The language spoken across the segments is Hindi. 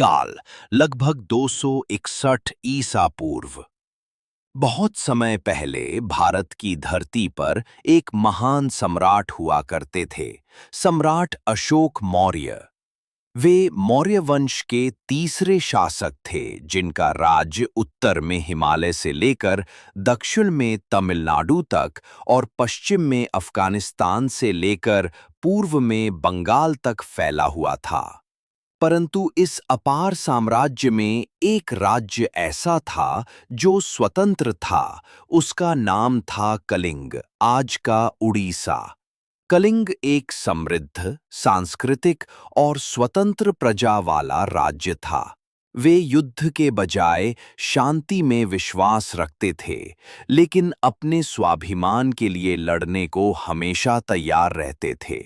काल लगभग 261 ईसा पूर्व। बहुत समय पहले भारत की धरती पर एक महान सम्राट हुआ करते थे। सम्राट अशोक मौर्य। वे मौर्य वंश के तीसरे शासक थे जिनका राज्य उत्तर में हिमालय से लेकर दक्षिण में तमिलनाडु तक और पश्चिम में अफगानिस्तान से लेकर पूर्व में बंगाल तक फैला हुआ था। परंतु इस अपार साम्राज्य में एक राज्य ऐसा था जो स्वतंत्र था। उसका नाम था कलिंग, आज का उड़ीसा। कलिंग एक समृद्ध, सांस्कृतिक और स्वतंत्र प्रजा वाला राज्य था। वे युद्ध के बजाय शांति में विश्वास रखते थे, लेकिन अपने स्वाभिमान के लिए लड़ने को हमेशा तैयार रहते थे।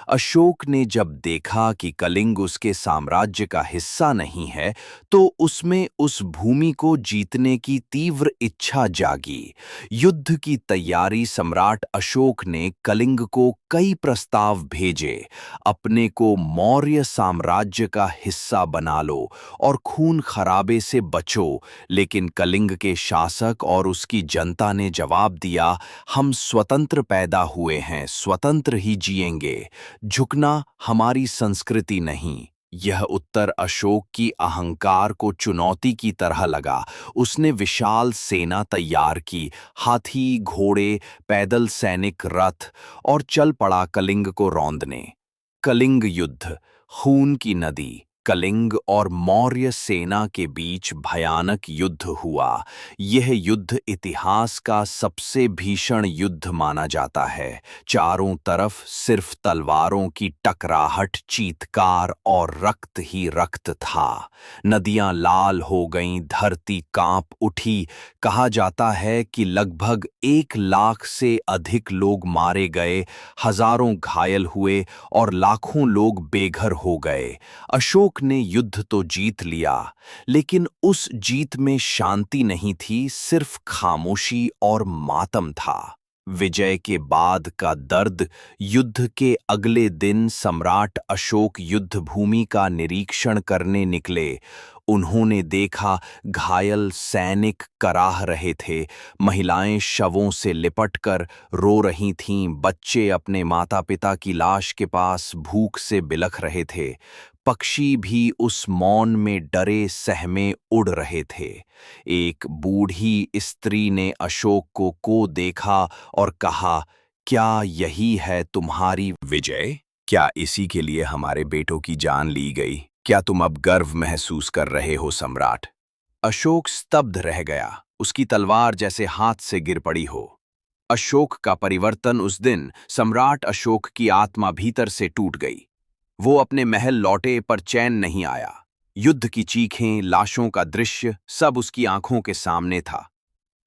अशोक ने जब देखा कि कलिंग उसके साम्राज्य का हिस्सा नहीं है, तो उसमें उस भूमि को जीतने की तीव्र इच्छा जागी। युद्ध की तैयारी सम्राट अशोक ने कलिंग को कई प्रस्ताव भेजे। अपने को मौर्य साम्राज्य का हिस्सा बना लो और खून खराबे से बचो। लेकिन कलिंग के शासक और उसकी जनता ने जवाब दिया, हम स्वतंत्र पैदा हुए हैं, स्वतंत्र ही जिएंगे। झुकना हमारी संस्कृति नहीं। यह उत्तर अशोक की अहंकार को चुनौती की तरह लगा। उसने विशाल सेना तैयार की, हाथी, घोड़े, पैदल सैनिक, रथ, और चल पड़ा कलिंग को रौंदने। कलिंग युद्ध, खून की नदी। कलिंग और मौर्य सेना के बीच भयानक युद्ध हुआ। यह युद्ध इतिहास का सबसे भीषण युद्ध माना जाता है। चारों तरफ सिर्फ तलवारों की टकराहट, चीत्कार और रक्त ही रक्त था। नदियां लाल हो गईं, धरती कांप उठी। कहा जाता है कि लगभग 1 लाख से अधिक लोग मारे गए, हजारों घायल हुए और लाखों लोग बेघर हो गए। अशोक ने युद्ध तो जीत लिया, लेकिन उस जीत में शांति नहीं थी, सिर्फ खामोशी और मातम था। विजय के बाद का दर्द। युद्ध के अगले दिन सम्राट अशोक युद्ध भूमि का निरीक्षण करने निकले। उन्होंने देखा घायल सैनिक कराह रहे थे, महिलाएं शवों से लिपटकर रो रही थीं, बच्चे अपने माता पिता की लाश के पास भूख से बिलख रहे थे। पक्षी भी उस मौन में डरे सहमे उड़ रहे थे। एक बूढ़ी स्त्री ने अशोक को देखा और कहा, क्या यही है तुम्हारी विजय? क्या इसी के लिए हमारे बेटों की जान ली गई? क्या तुम अब गर्व महसूस कर रहे हो सम्राट? अशोक स्तब्ध रह गया, उसकी तलवार जैसे हाथ से गिर पड़ी हो। अशोक का परिवर्तन उस दिन। सम्राट अशोक की आत्मा भीतर से टूट गई। वो अपने महल लौटे पर चैन नहीं आया। युद्ध की चीखें, लाशों का दृश्य, सब उसकी आंखों के सामने था।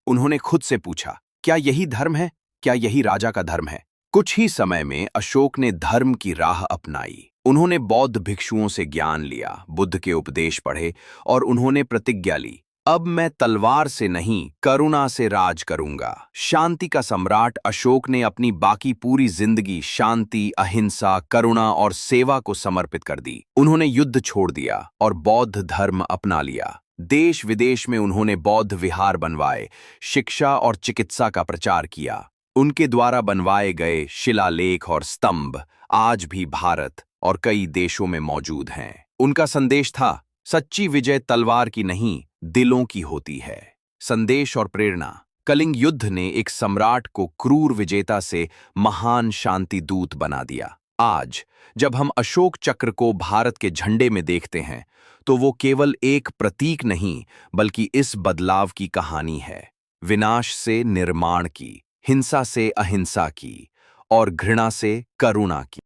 उन्होंने खुद से पूछा, क्या यही धर्म है? क्या यही राजा का धर्म है? कुछ ही समय में अशोक ने धर्म की राह अपनाई। उन्होंने बौद्ध भिक्षुओं से ज्ञान लिया, बुद्ध के उपदेश पढ़े और उन्होंने प्रतिज्ञा ली, अब मैं तलवार से नहीं, करुणा से राज करूंगा। शांति का सम्राट अशोक ने अपनी बाकी पूरी जिंदगी शांति, अहिंसा, करुणा और सेवा को समर्पित कर दी। उन्होंने युद्ध छोड़ दिया और बौद्ध धर्म अपना लिया। देश विदेश में उन्होंने बौद्ध विहार बनवाए, शिक्षा और चिकित्सा का प्रचार किया। उनके द्वारा बनवाए गए शिलालेख और स्तंभ आज भी भारत और कई देशों में मौजूद हैं। उनका संदेश था, सच्ची विजय तलवार की नहीं, दिलों की होती है। संदेश और प्रेरणा। कलिंग युद्ध ने एक सम्राट को क्रूर विजेता से महान शांति दूत बना दिया। आज जब हम अशोक चक्र को भारत के झंडे में देखते हैं, तो वो केवल एक प्रतीक नहीं, बल्कि इस बदलाव की कहानी है। विनाश से निर्माण की, हिंसा से अहिंसा की और घृणा से करुणा की।